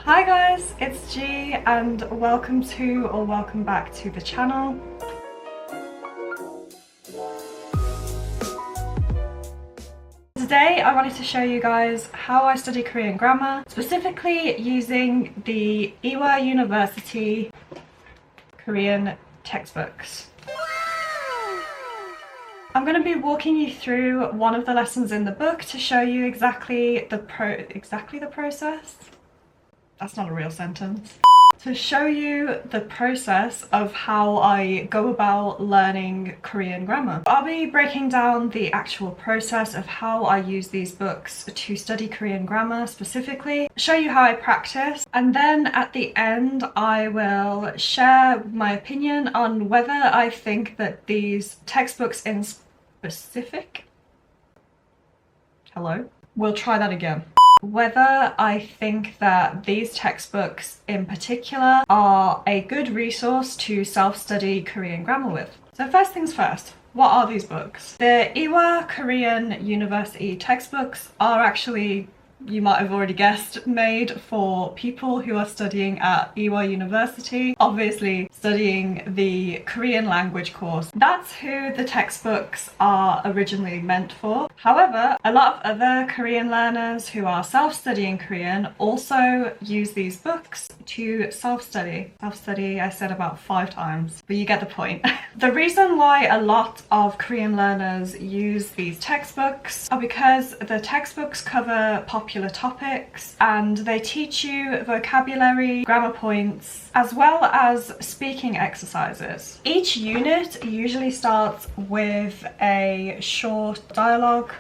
Hi guys, it's G and welcome to or welcome back to the channel. Today I wanted to show you guys how I study Korean grammar, specifically using the Ewha University Korean textbooks. I'm going to be walking you through one of the lessons in the book to show you exactly the process. That's not a real sentence. To show you the process of how I go about learning Korean grammar. I'll be breaking down the actual process of how I use these books to study Korean grammar specifically, show you how I practice, and then at the end I will share my opinion on whether I think that these textbooks in specific... We'll try that again. Whether I think that these textbooks in particular are a good resource to self-study Korean grammar with. So first things first, what are these books? The Ewha Korean University textbooks are actually, you might have already guessed, made for people who are studying at Ewha University, obviously studying the Korean language course. That's who the textbooks are originally meant for. However, a lot of other Korean learners who are self-studying Korean also use these books to self-study. Self-study, I said about 5 times, but you get the point. The reason why a lot of Korean learners use these textbooks are because the textbooks cover popular topics and they teach you vocabulary, grammar points, as well as speaking exercises. Each unit usually starts with a short dialogue.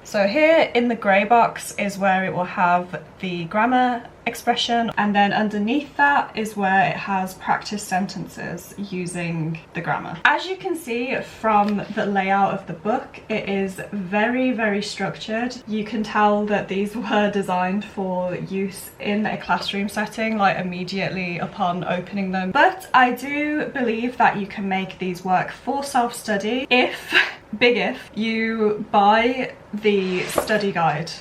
So here in the grey box is where it will have the grammar expression, and then underneath that is where it has practice sentences using the grammar. As you can see from the layout of the book, it is very structured. You can tell that these were designed for use in a classroom setting, like immediately upon opening them. But I do believe that you can make these work for self-study if, big if, you buy the study guide.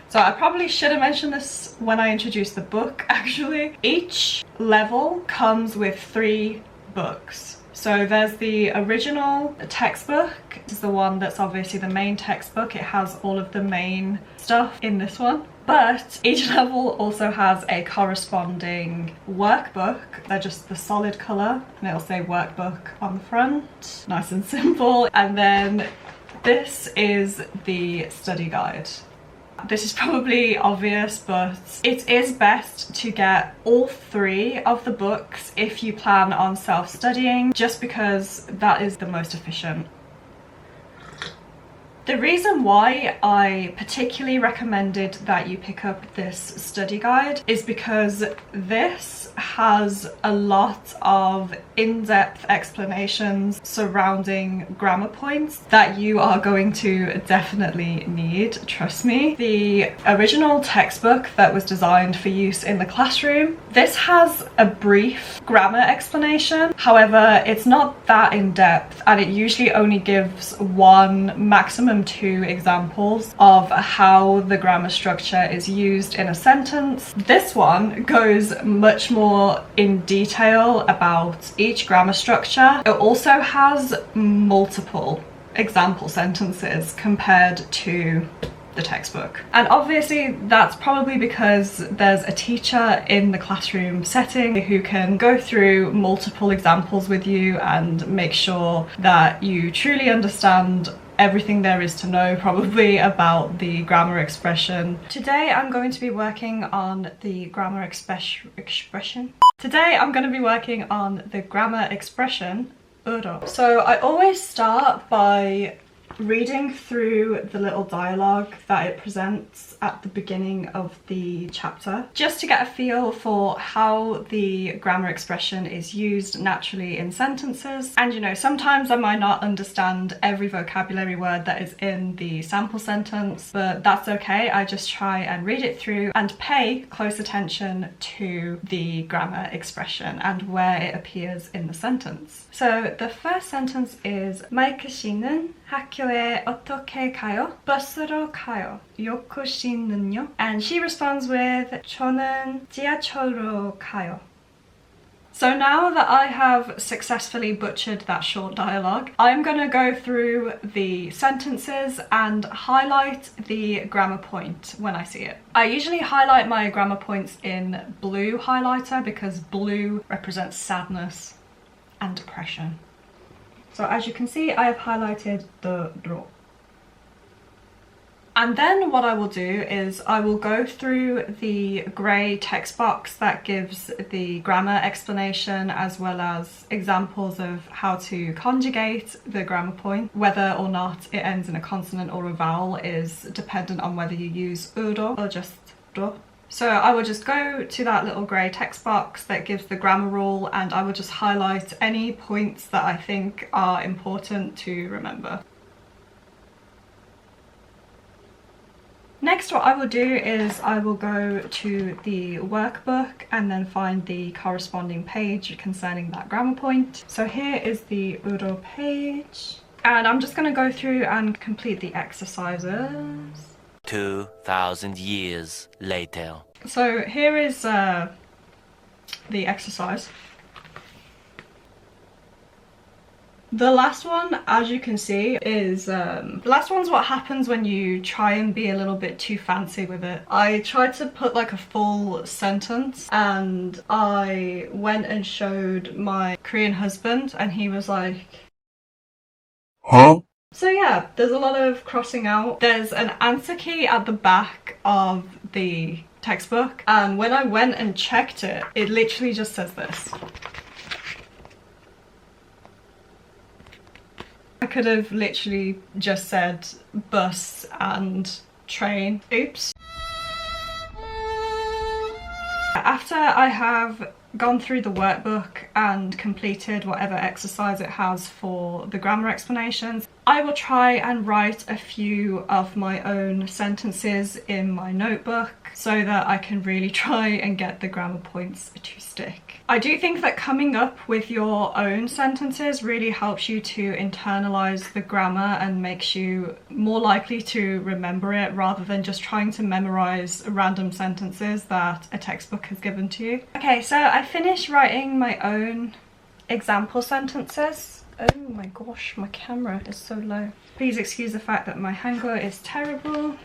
So I probably should have mentioned this when I introduced the book, actually. Each level comes with 3 books. So there's the original textbook. This is the one that's obviously the main textbook. It has all of the main stuff in this one. But each level also has a corresponding workbook. They're just the solid colour, and it'll say workbook on the front. Nice and simple. And then this is the study guide. This is probably obvious, but it is best to get all 3 of the books if you plan on self-studying, just because that is the most efficient. The reason why I particularly recommended that you pick up this study guide is because this has a lot of in-depth explanations surrounding grammar points that you are going to definitely need, trust me. The original textbook that was designed for use in the classroom, this has a brief grammar explanation. However, it's not that in-depth, and it usually only gives 1, maximum 2 examples of how the grammar structure is used in a sentence. This one goes much more in detail about each grammar structure. It also has multiple example sentences compared to the textbook. And obviously that's probably because there's a teacher in the classroom setting who can go through multiple examples with you and make sure that you truly understand everything there is to know probably about the grammar expression. Today I'm going to be working on the grammar expression. Today I'm going to be working on the grammar expression Euro. So I always start by reading through the little dialogue that it presents at the beginning of the chapter, just to get a feel for how the grammar expression is used naturally in sentences. And you know, sometimes I might not understand every vocabulary word that is in the sample sentence, but that's okay. I just try and read it through and pay close attention to the grammar expression and where it appears in the sentence. So the first sentence is 마이크 씨는 학교에 어떻게 가요? 버스로 가요. 요코 씨는요? And she responds with 저는 지하철로 가요. So now that I have successfully butchered that short dialogue, I'm going to go through the sentences and highlight the grammar point when I see it. I usually highlight my grammar points in blue highlighter because blue represents sadness and depression. So as you can see, I have highlighted the ro. And then what I will do is I will go through the grey text box that gives the grammar explanation as well as examples of how to conjugate the grammar point. Whether or not it ends in a consonant or a vowel is dependent on whether you use 으로 or just 로. So I will just go to that little grey text box that gives the grammar rule and I will just highlight any points that I think are important to remember. Next, what I will do is I will go to the workbook and then find the corresponding page concerning that grammar point. So here is the Uro page. And I'm just going to go through and complete the exercises. 2,000 years later. So here is the exercise. The last one, as you can see, is the last one's what happens when you try and be a little bit too fancy with it. I tried to put like a full sentence and I went and showed my Korean husband and he was like, huh? So yeah, there's a lot of crossing out. There's an answer key at the back of the textbook and when I went and checked it, it literally just says this. I could have literally just said bus and train. Oops. After I have gone through the workbook and completed whatever exercise it has for the grammar explanations, I will try and write a few of my own sentences in my notebook so that I can really try and get the grammar points to stick. I do think that coming up with your own sentences really helps you to internalize the grammar and makes you more likely to remember it rather than just trying to memorize random sentences that a textbook has given to you. Okay, so I finished writing my own example sentences. Oh my gosh, my camera is so low. Please excuse the fact that my hangul is terrible.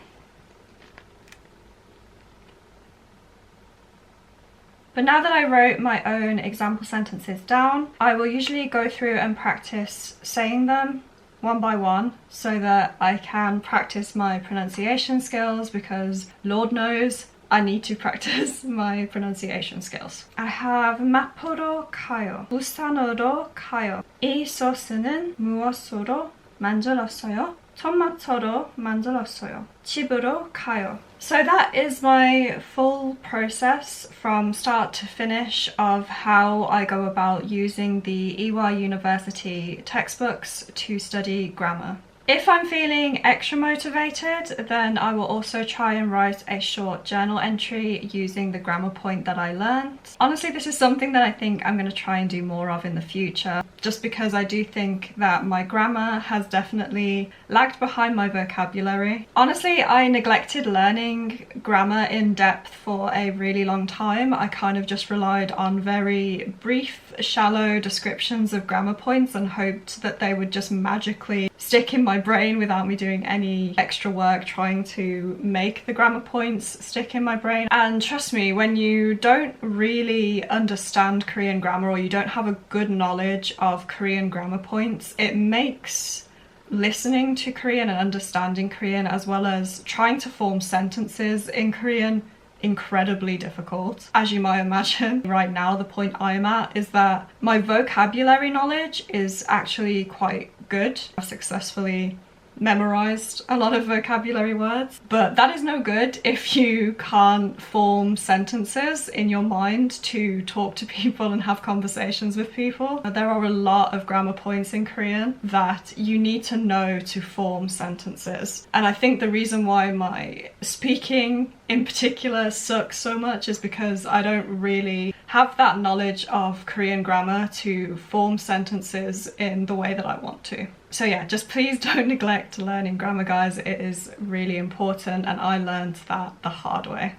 But now that I wrote my own example sentences down, I will usually go through and practice saying them one by one so that I can practice my pronunciation skills because Lord knows I need to practice my pronunciation skills. I have 마포로 가요. 부산으로 가요. 이 소스는 무엇으로 만들었어요? 토마토로 만들었어요. 집으로 가요. So that is my full process from start to finish of how I go about using the Ewha University textbooks to study grammar. If I'm feeling extra motivated, then I will also try and write a short journal entry using the grammar point that I learned. Honestly, this is something that I think I'm going to try and do more of in the future, just because I do think that my grammar has definitely lagged behind my vocabulary. Honestly, I neglected learning grammar in depth for a really long time. I kind of just relied on very brief, shallow descriptions of grammar points and hoped that they would just magically stick in my brain without me doing any extra work trying to make the grammar points stick in my brain. And trust me, when you don't really understand Korean grammar or you don't have a good knowledge of Korean grammar points, it makes listening to Korean and understanding Korean as well as trying to form sentences in Korean incredibly difficult. As you might imagine, right now the point I'm at is that my vocabulary knowledge is actually quite good. I've successfully memorized a lot of vocabulary words, but that is no good if you can't form sentences in your mind to talk to people and have conversations with people. There are a lot of grammar points in Korean that you need to know to form sentences, and I think the reason why my speaking in particular suck so much is because I don't really have that knowledge of Korean grammar to form sentences in the way that I want to. So yeah, just please don't neglect learning grammar, guys. It is really important, and I learned that the hard way.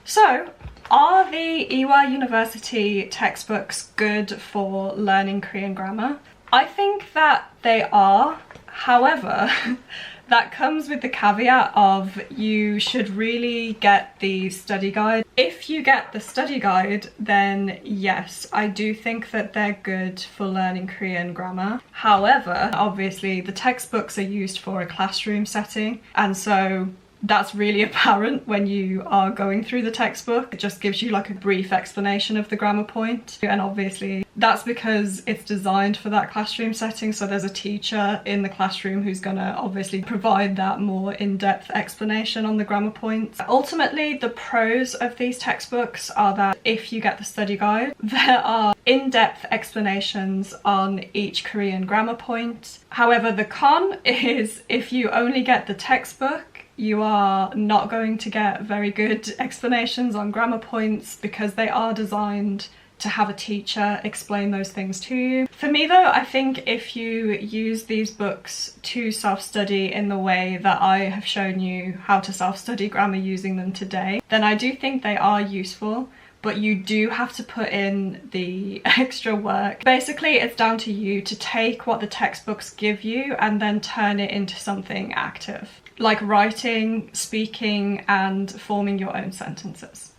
So, are the Ewha University textbooks good for learning Korean grammar? I think that they are. However, that comes with the caveat of you should really get the study guide. If you get the study guide, then yes, I do think that they're good for learning Korean grammar. However, obviously the textbooks are used for a classroom setting, and so that's really apparent when you are going through the textbook. It just gives you like a brief explanation of the grammar point, and obviously that's because it's designed for that classroom setting, so there's a teacher in the classroom who's gonna obviously provide that more in-depth explanation on the grammar points. Ultimately, the pros of these textbooks are that if you get the study guide, there are in-depth explanations on each Korean grammar point. However, the con is if you only get the textbook, you are not going to get very good explanations on grammar points because they are designed to have a teacher explain those things to you. For me though, I think if you use these books to self-study in the way that I have shown you how to self-study grammar using them today, then I do think they are useful, but you do have to put in the extra work. Basically, it's down to you to take what the textbooks give you and then turn it into something active, like writing, speaking, and forming your own sentences.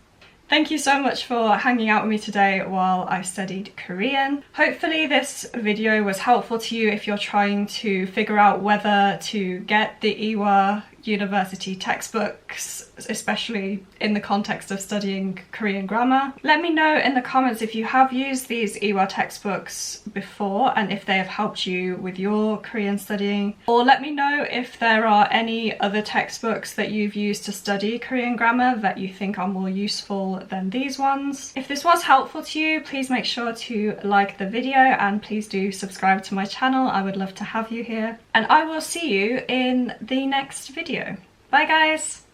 Thank you so much for hanging out with me today while I studied Korean. Hopefully this video was helpful to you if you're trying to figure out whether to get the Ewha University textbooks, especially in the context of studying Korean grammar. Let me know in the comments if you have used these Ewha textbooks before and if they have helped you with your Korean studying. Or let me know if there are any other textbooks that you've used to study Korean grammar that you think are more useful than these ones. If this was helpful to you, please make sure to like the video and please do subscribe to my channel. I would love to have you here. And I will see you in the next video. Bye guys!